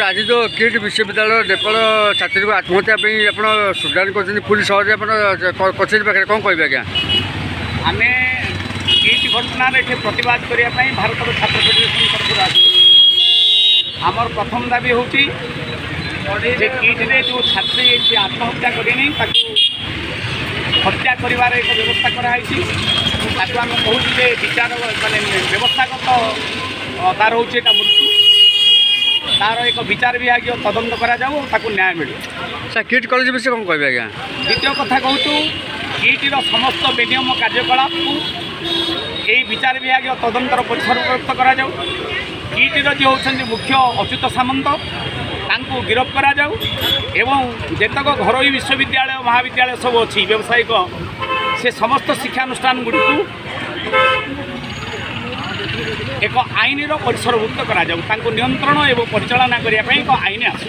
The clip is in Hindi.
आज जो किट विश्वविद्यालय नेपाल छात्री को आत्महत्या आप सुधार कर पुलिस सहज कचेरी पाखे कौन कह आज्ञा आम किट घटना प्रतिवाद करने भारत छात्र फेडरेशन तरफ आमर प्रथम दाबी हूँ किट्रे जो छात्री आत्महत्या करनी हत्या कर एक व्यवस्था कराई आम कहूँ विचार मानने व्यवस्थागत तार हूँ मृत्यु तार एक विचार विभाग तदंत करा न्याय मिले। सर किट कॉलेज विषय कौन कह आज्ञा द्वितीय कथा कहूँ किट्र समस्त बेनियम कार्यकलाप को विचार विभाग तदंतर परिसरभुक्त करा किट्र जी होती मुख्य अच्युत सामंत तांको गिरफ्त करा एवं जेतक घरोई विश्वविद्यालय महाविद्यालय सब अच्छी व्यावसायिक से समस्त शिक्षानुष्ठान गुड़ी एक आईन परिसरभुक्त करा नियंत्रण एवं परिचालना करने एक आईन आस।